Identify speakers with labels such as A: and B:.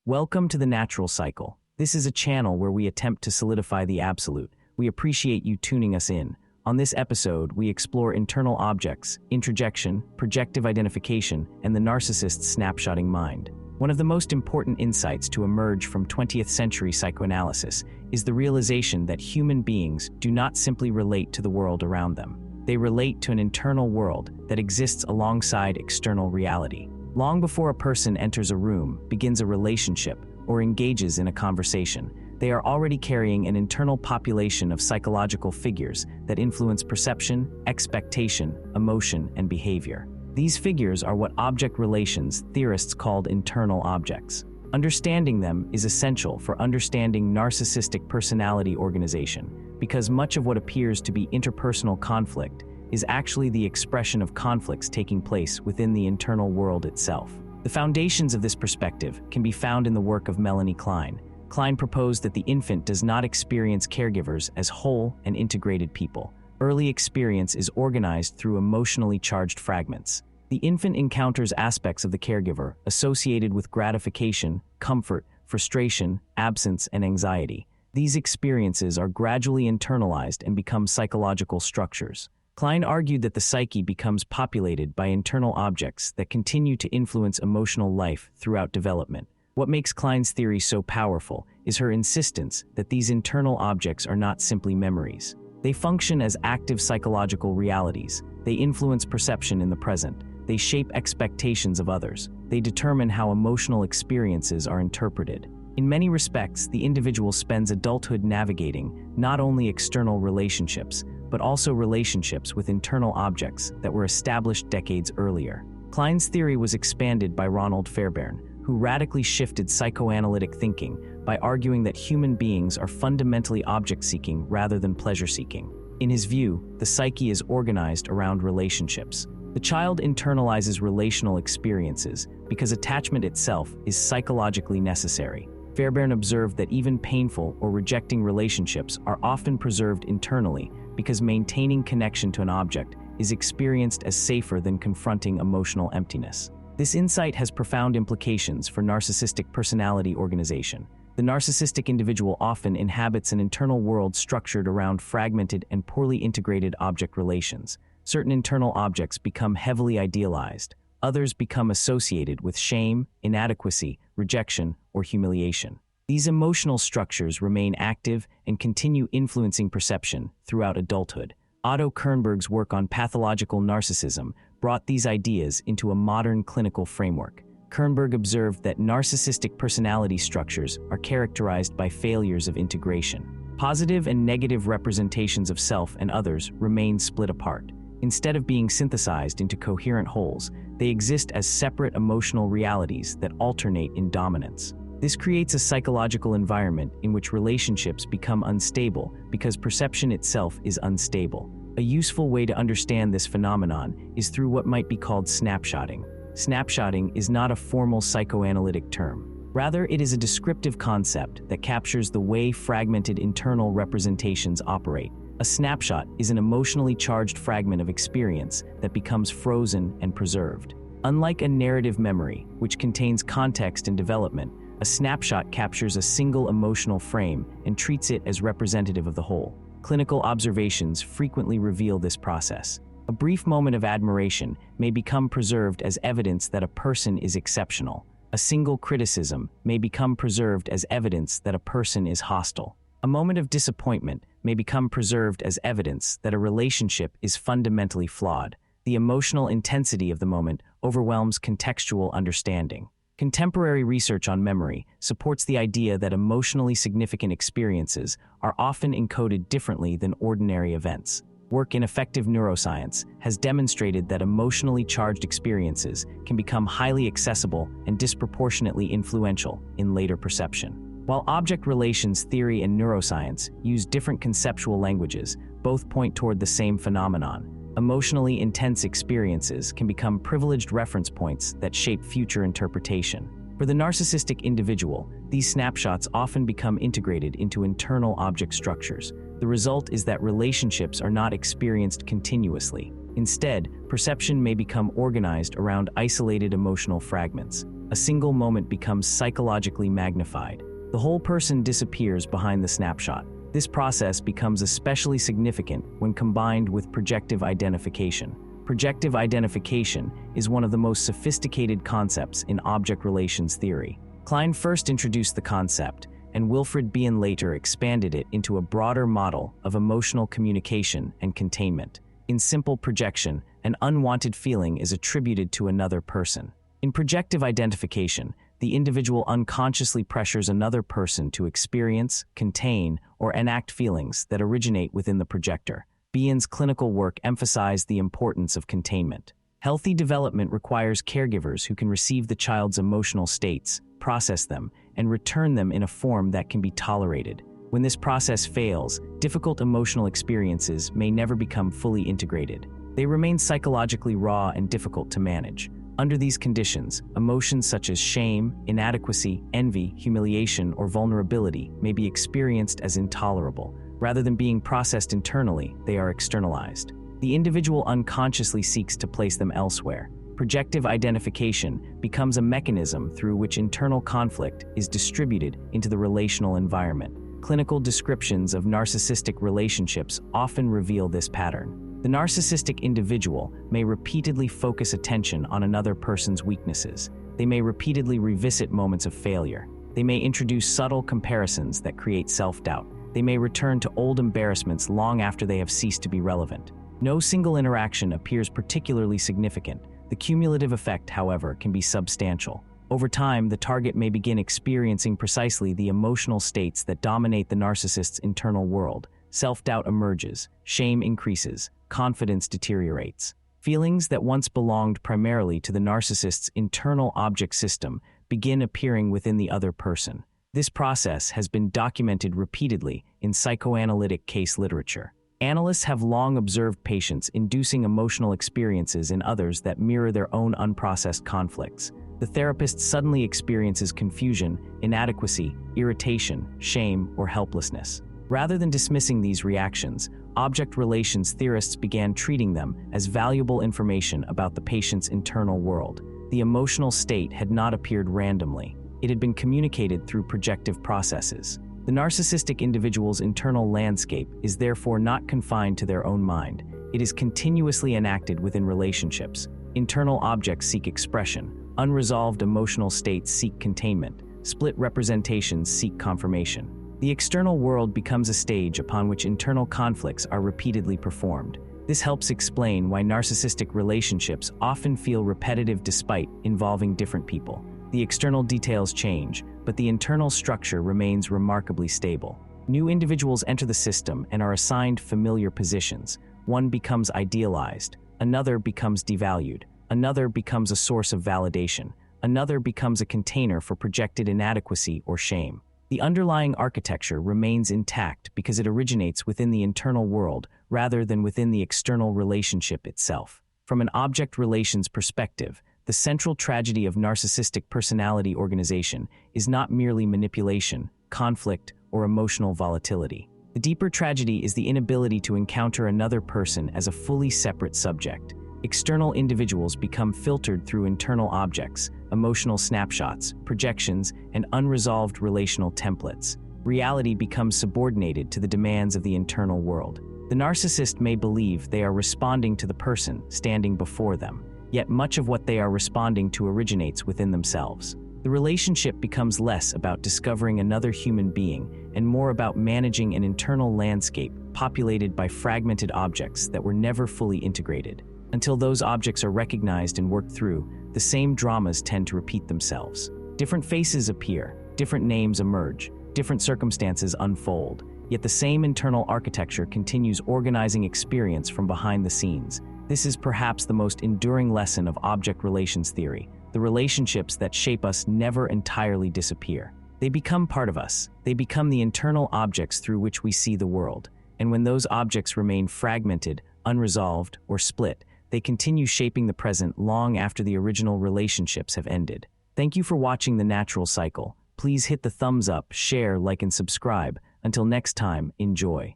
A: Welcome to the Natural Cycle. This is a channel where we attempt to solidify the absolute. We appreciate you tuning us in. On this episode, we explore internal objects, introjection, projective identification, and the narcissist's snapshotting mind. One of the most important insights to emerge from 20th century psychoanalysis is the realization that human beings do not simply relate to the world around them. They relate to an internal world that exists alongside external reality. Long before a person enters a room, begins a relationship, or engages in a conversation, they are already carrying an internal population of psychological figures that influence perception, expectation, emotion, and behavior. These figures are what object relations theorists called internal objects. Understanding them is essential for understanding narcissistic personality organization, because much of what appears to be interpersonal conflict is actually the expression of conflicts taking place within the internal world itself. The foundations of this perspective can be found in the work of Melanie Klein. Klein proposed that the infant does not experience caregivers as whole and integrated people. Early experience is organized through emotionally charged fragments. The infant encounters aspects of the caregiver associated with gratification, comfort, frustration, absence, and anxiety. These experiences are gradually internalized and become psychological structures. Klein argued that the psyche becomes populated by internal objects that continue to influence emotional life throughout development. What makes Klein's theory so powerful is her insistence that these internal objects are not simply memories. They function as active psychological realities. They influence perception in the present. They shape expectations of others. They determine how emotional experiences are interpreted. In many respects, the individual spends adulthood navigating not only external relationships, but also relationships with internal objects that were established decades earlier. Klein's theory was expanded by Ronald Fairbairn, who radically shifted psychoanalytic thinking by arguing that human beings are fundamentally object-seeking rather than pleasure-seeking. In his view, the psyche is organized around relationships. The child internalizes relational experiences because attachment itself is psychologically necessary. Fairbairn observed that even painful or rejecting relationships are often preserved internally because maintaining connection to an object is experienced as safer than confronting emotional emptiness. This insight has profound implications for narcissistic personality organization. The narcissistic individual often inhabits an internal world structured around fragmented and poorly integrated object relations. Certain internal objects become heavily idealized. Others become associated with shame, inadequacy, rejection, or humiliation. These emotional structures remain active and continue influencing perception throughout adulthood. Otto Kernberg's work on pathological narcissism brought these ideas into a modern clinical framework. Kernberg observed that narcissistic personality structures are characterized by failures of integration. Positive and negative representations of self and others remain split apart. Instead of being synthesized into coherent wholes, they exist as separate emotional realities that alternate in dominance. This creates a psychological environment in which relationships become unstable because perception itself is unstable. A useful way to understand this phenomenon is through what might be called snapshotting. Snapshotting is not a formal psychoanalytic term. Rather, it is a descriptive concept that captures the way fragmented internal representations operate. A snapshot is an emotionally charged fragment of experience that becomes frozen and preserved. Unlike a narrative memory, which contains context and development, a snapshot captures a single emotional frame and treats it as representative of the whole. Clinical observations frequently reveal this process. A brief moment of admiration may become preserved as evidence that a person is exceptional. A single criticism may become preserved as evidence that a person is hostile. A moment of disappointment may become preserved as evidence that a relationship is fundamentally flawed. The emotional intensity of the moment overwhelms contextual understanding. Contemporary research on memory supports the idea that emotionally significant experiences are often encoded differently than ordinary events. Work in affective neuroscience has demonstrated that emotionally charged experiences can become highly accessible and disproportionately influential in later perception. While object relations theory and neuroscience use different conceptual languages, both point toward the same phenomenon. Emotionally intense experiences can become privileged reference points that shape future interpretation. For the narcissistic individual, these snapshots often become integrated into internal object structures. The result is that relationships are not experienced continuously. Instead, perception may become organized around isolated emotional fragments. a single moment becomes psychologically magnified. The whole person disappears behind the snapshot. This process becomes especially significant when combined with projective identification. Projective identification is one of the most sophisticated concepts in object relations theory. Klein first introduced the concept, and Wilfred Bion later expanded it into a broader model of emotional communication and containment. In simple projection, an unwanted feeling is attributed to another person. In projective identification, the individual unconsciously pressures another person to experience, contain, or enact feelings that originate within the projector. Bion's clinical work emphasized the importance of containment. Healthy development requires caregivers who can receive the child's emotional states, process them, and return them in a form that can be tolerated. When this process fails, difficult emotional experiences may never become fully integrated. They remain psychologically raw and difficult to manage. Under these conditions, emotions such as shame, inadequacy, envy, humiliation, or vulnerability may be experienced as intolerable. Rather than being processed internally, they are externalized. The individual unconsciously seeks to place them elsewhere. Projective identification becomes a mechanism through which internal conflict is distributed into the relational environment. Clinical descriptions of narcissistic relationships often reveal this pattern. The narcissistic individual may repeatedly focus attention on another person's weaknesses. They may repeatedly revisit moments of failure. They may introduce subtle comparisons that create self-doubt. They may return to old embarrassments long after they have ceased to be relevant. No single interaction appears particularly significant. The cumulative effect, however, can be substantial. Over time, the target may begin experiencing precisely the emotional states that dominate the narcissist's internal world. Self-doubt emerges, shame increases, confidence deteriorates. Feelings that once belonged primarily to the narcissist's internal object system begin appearing within the other person. This process has been documented repeatedly in psychoanalytic case literature. Analysts have long observed patients inducing emotional experiences in others that mirror their own unprocessed conflicts. The therapist suddenly experiences confusion, inadequacy, irritation, shame, or helplessness. Rather than dismissing these reactions, object relations theorists began treating them as valuable information about the patient's internal world. The emotional state had not appeared randomly. It had been communicated through projective processes. The narcissistic individual's internal landscape is therefore not confined to their own mind. It is continuously enacted within relationships. Internal objects seek expression. Unresolved emotional states seek containment. Split representations seek confirmation. The external world becomes a stage upon which internal conflicts are repeatedly performed. This helps explain why narcissistic relationships often feel repetitive despite involving different people. The external details change, but the internal structure remains remarkably stable. New individuals enter the system and are assigned familiar positions. One becomes idealized, another becomes devalued, another becomes a source of validation, another becomes a container for projected inadequacy or shame. The underlying architecture remains intact because it originates within the internal world rather than within the external relationship itself. From an object relations perspective, the central tragedy of narcissistic personality organization is not merely manipulation, conflict, or emotional volatility. The deeper tragedy is the inability to encounter another person as a fully separate subject. External individuals become filtered through internal objects, emotional snapshots, projections, and unresolved relational templates. Reality becomes subordinated to the demands of the internal world. The narcissist may believe they are responding to the person standing before them, yet much of what they are responding to originates within themselves. The relationship becomes less about discovering another human being and more about managing an internal landscape populated by fragmented objects that were never fully integrated. Until those objects are recognized and worked through, the same dramas tend to repeat themselves. Different faces appear, different names emerge, different circumstances unfold, yet the same internal architecture continues organizing experience from behind the scenes. This is perhaps the most enduring lesson of object relations theory. The relationships that shape us never entirely disappear. They become part of us. They become the internal objects through which we see the world. And when those objects remain fragmented, unresolved, or split, they continue shaping the present long after the original relationships have ended. Thank you for watching The Natural Cycle. Please hit the thumbs up, share, like, and subscribe. Until next time, enjoy.